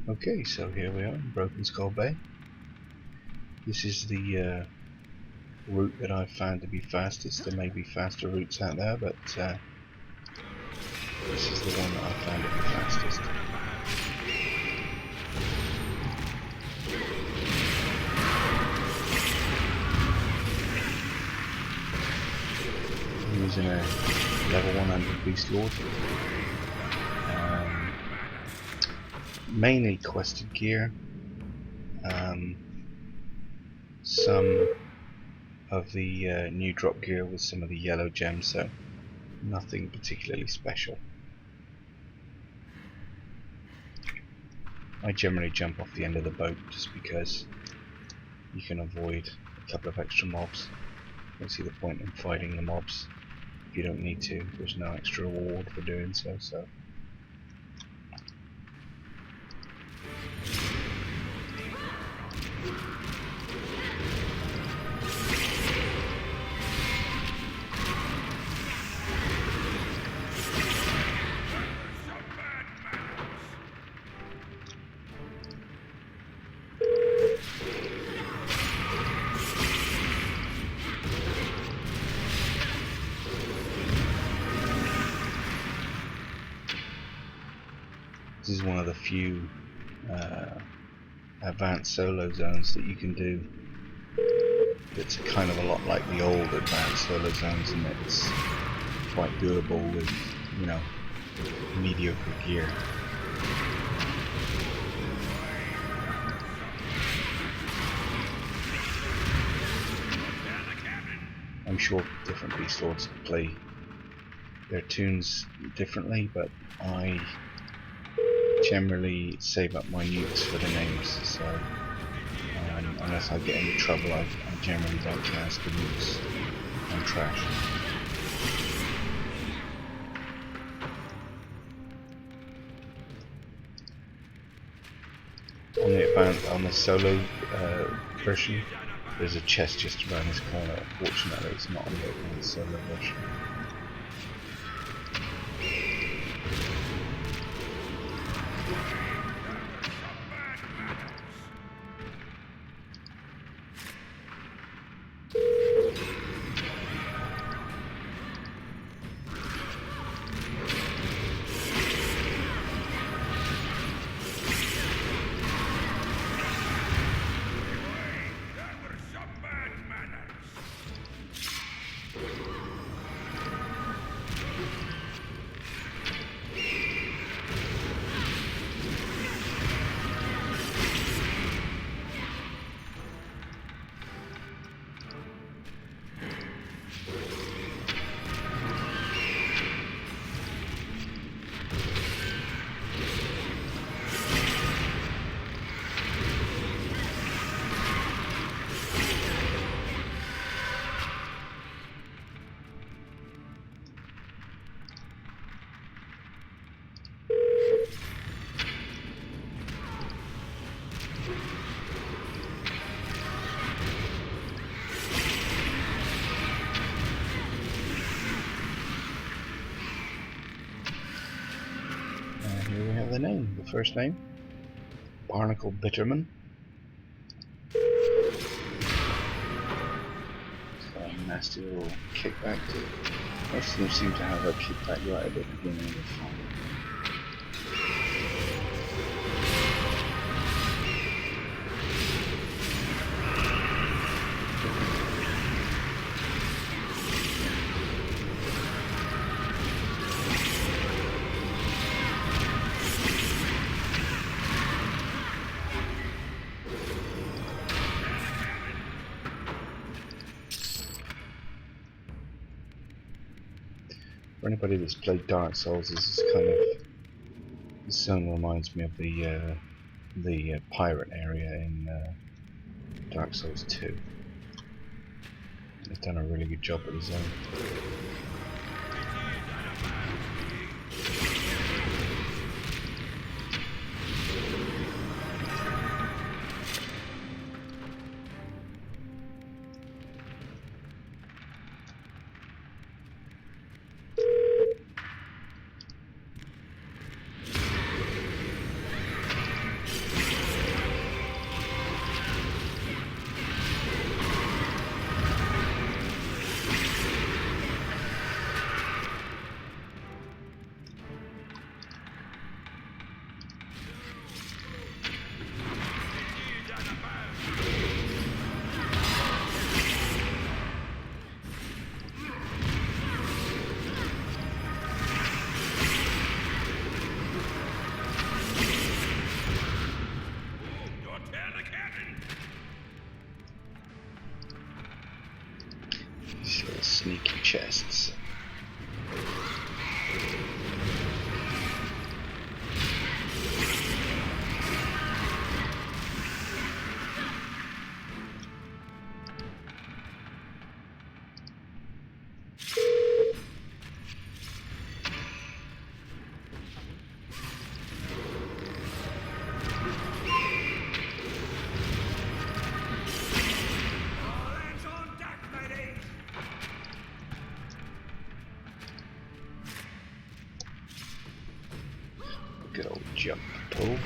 Okay, so here we are in Brokenskull Bay. This is the route that I've found to be fastest. There may be faster routes out there, but this is the one that I found to be fastest. I'm using a level 100 Beast Lord. Mainly quested gear. Some of the new drop gear with some of the yellow gems, so nothing particularly special. I generally jump off the end of the boat just because you can avoid a couple of extra mobs. I don't see the point in fighting the mobs if you don't need to. There's no extra reward for doing so. This is one of the few advanced solo zones that you can do. It's kind of a lot like the old advanced solo zones, and it's quite doable with, you know, mediocre gear. I'm sure different Beast Lords play their tunes differently, but I generally save up my nukes for the names, so unless I get into trouble, I generally don't cast the nukes on trash. On the solo version, there's a chest just around this corner. Fortunately, it's not on the solo version. The name, the first name, Barnacle Bitterman. It's got a nasty little kickback to it. Most of them seem to have a kickback right at the beginning of the fight. For anybody that's played Dark Souls, this is kind of, this zone reminds me of the pirate area in Dark Souls 2. They've done a really good job with the zone. Good old jump pull.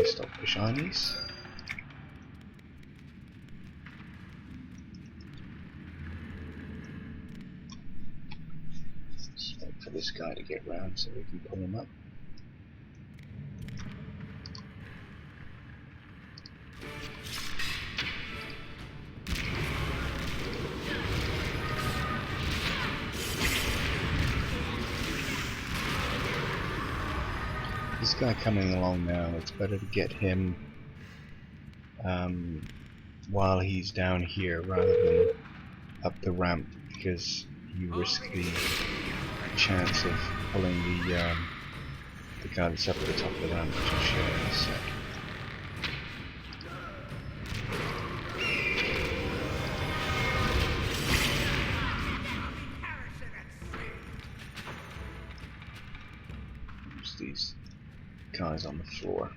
Stop the shinies. Just wait for this guy to get round so we can pull him up. This guy coming along now, it's better to get him while he's down here rather than up the ramp, because you risk the chance of pulling the guy that's up at the top of the ramp, which I'll show you in a sec. There's these guys on the floor.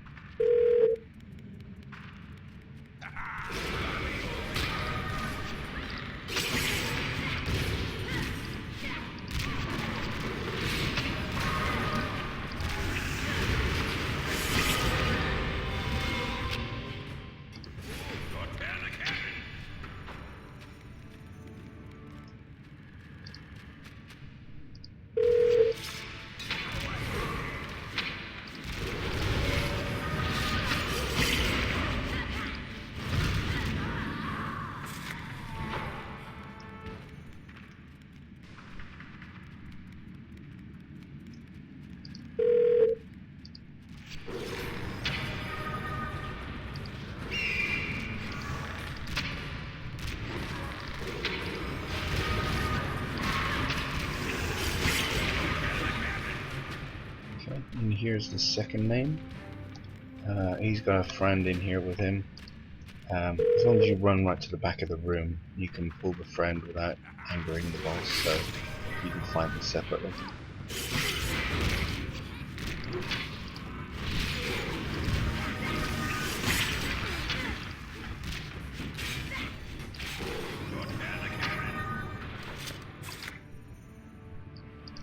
And here's the second name. He's got a friend in here with him. As long as you run right to the back of the room, you can pull the friend without angering the boss, so you can find them separately.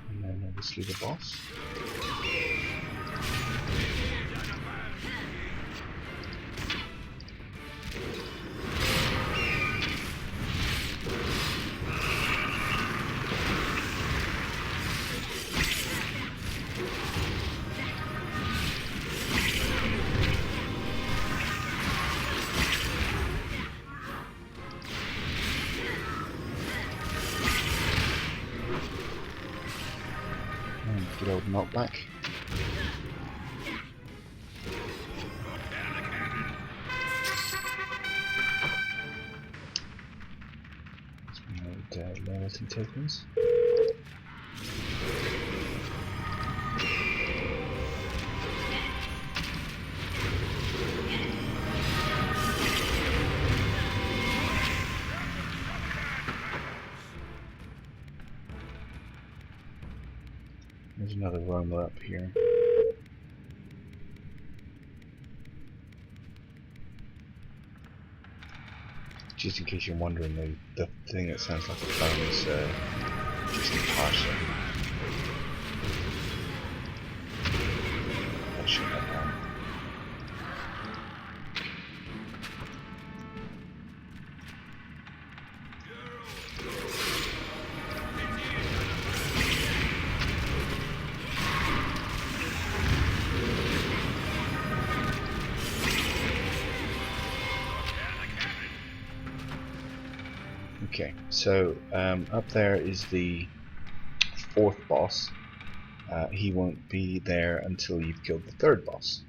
And then obviously the boss. Good old knockback. Some old loyalty tokens. There's another roamer up here. Just in case you're wondering, the thing that sounds like a phone is just a parser. I'll shut that down. Okay, so up there is the fourth boss. He won't be there until you've killed the third boss.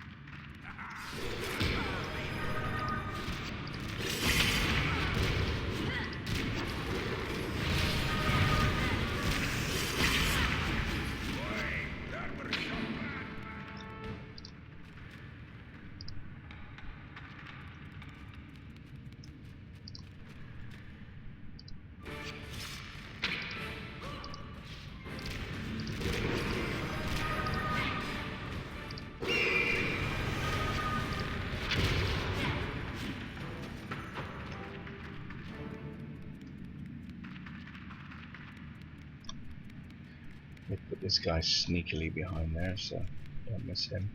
They put this guy sneakily behind there, so don't miss him.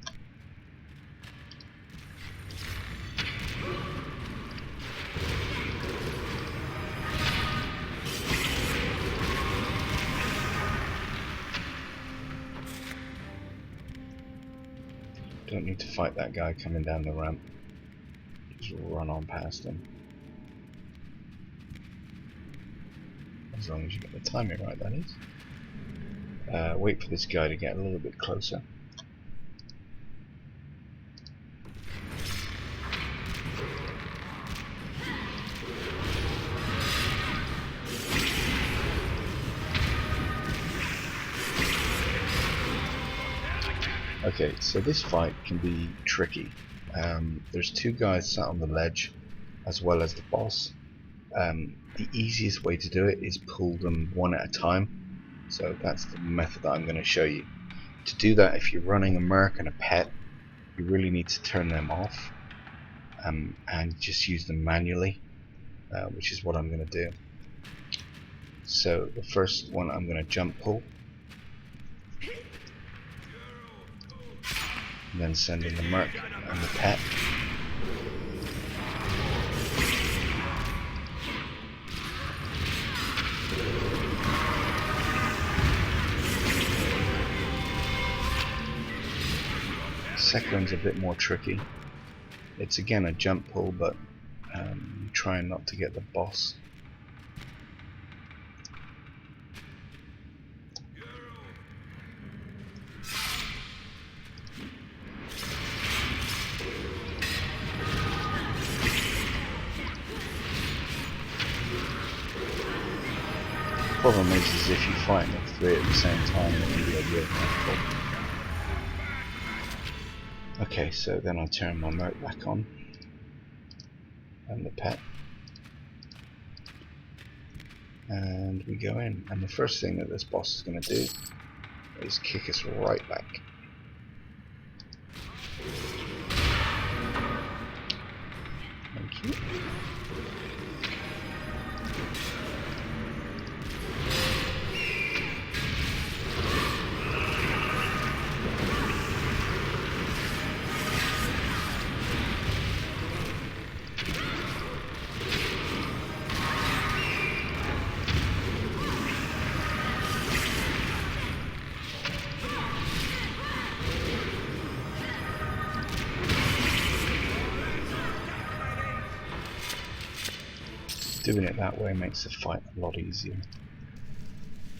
Don't need to fight that guy coming down the ramp. Just run on past him. As long as you get the timing right, that is. Wait for this guy to get a little bit closer. Okay, so this fight can be tricky. There's two guys sat on the ledge as well as the boss. The easiest way to do it is pull them one at a time. So that's the method that I'm going to show you. To do that, if you're running a merc and a pet, you really need to turn them off and just use them manually, which is what I'm going to do. So the first one I'm going to jump pull, and then send in the merc and the pet. Second one's a bit more tricky. It's again a jump pull, but trying not to get the boss. Problem is if you fight the three at the same time, it can be a real difficult. Okay, so then I turn my merc back on, and the pet, and we go in. And the first thing that this boss is going to do is kick us right back. Thank you. Doing it that way makes the fight a lot easier.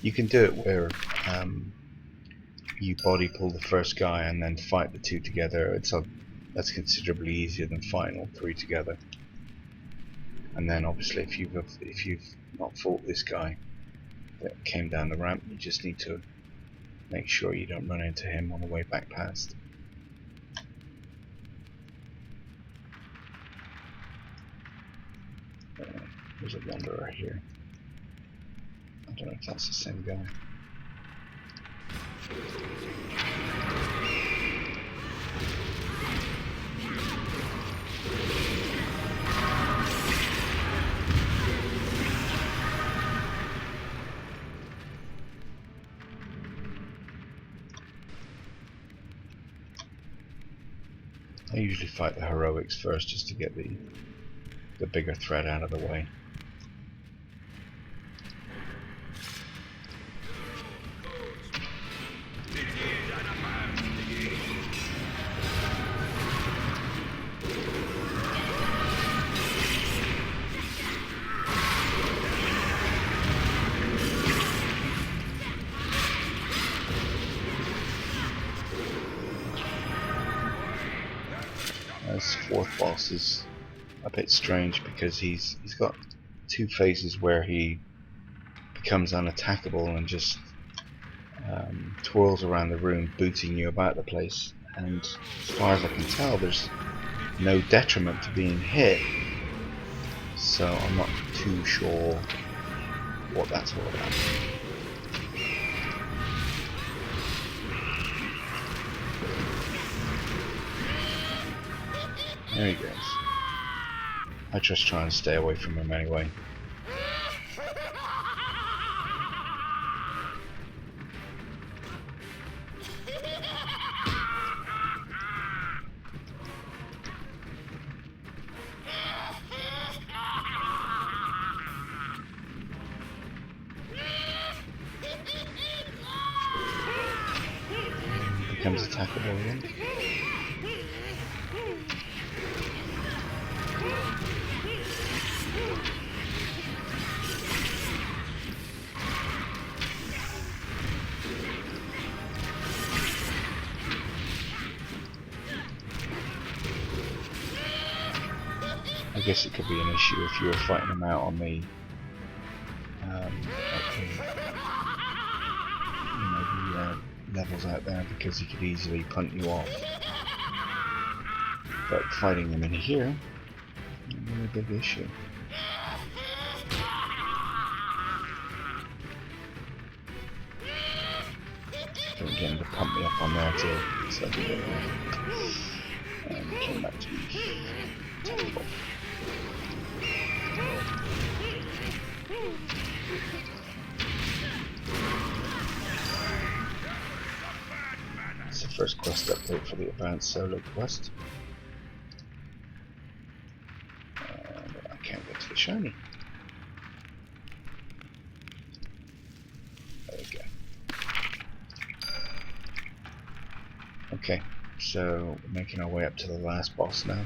You can do it where you body pull the first guy and then fight the two together. That's considerably easier than fighting all three together. And then obviously if you've not fought this guy that came down the ramp, you just need to make sure you don't run into him on the way back past. There's a wanderer here. I don't know if that's the same guy. I usually fight the heroics first just to get the bigger threat out of the way. This fourth boss is a bit strange because he's got two phases where he becomes unattackable and just twirls around the room, booting you about the place. And as far as I can tell, there's no detriment to being hit, so I'm not too sure what that's all about. There he goes. I just try and stay away from him anyway. Becomes attackable again. I guess it could be an issue if you were fighting him out on the levels out there, because he could easily punt you off. But fighting him in here, really a big issue. Don't get him to pump me up on there too, so I can get him. And came back to be terrible. It's the first quest update for the advanced solo quest. And I can't get to the shiny. There we go. Okay, so we're making our way up to the last boss now.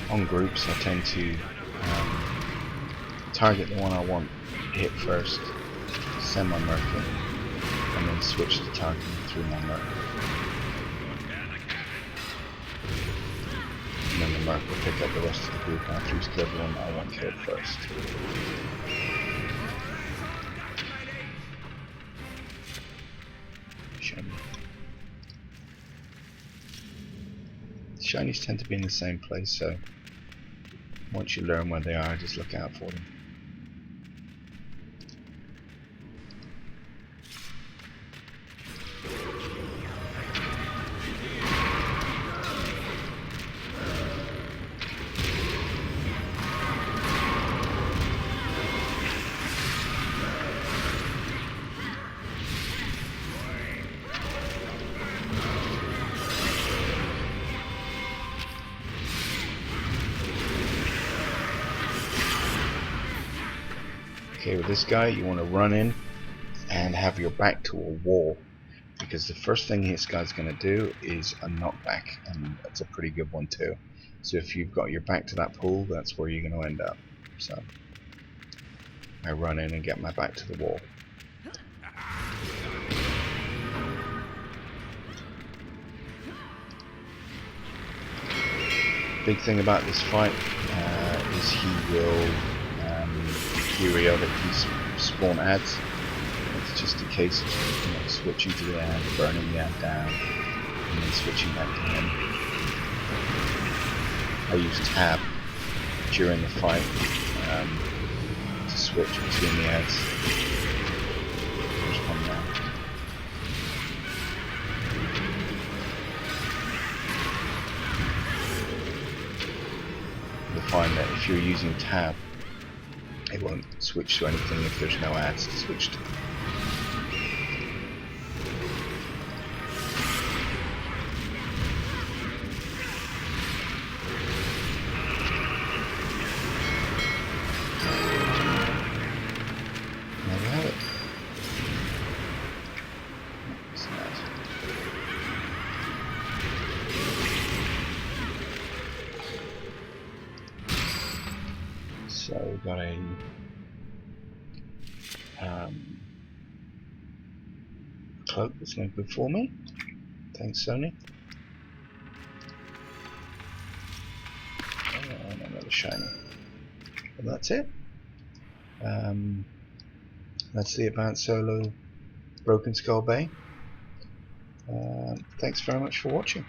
On groups, I tend to target the one I want to hit first, send my merc in, and then switch to targeting through my merc. And then the merc will pick up the rest of the group after he's killed the one that I want killed first. Shiny. Shinies tend to be in the same place, so once you learn where they are, just look out for them. Okay, with this guy, you want to run in and have your back to a wall, because the first thing this guy's going to do is a knockback, and that's a pretty good one too. So if you've got your back to that pool, that's where you're going to end up. So I run in and get my back to the wall. Big thing about this fight is he will periodically spawn ads. It's just a case of switching to the ad, burning the ad down, and then switching back to him. I use tab during the fight to switch between the ads. There's one now. You'll find that if you're using tab, it won't switch to anything if there's no ads to switch to. There we have it. So we've got a cloak that's no good for me. Thanks, Sony. Oh, and another shiny. And that's it. That's the Advanced Solo Brokenskull Bay. Thanks very much for watching.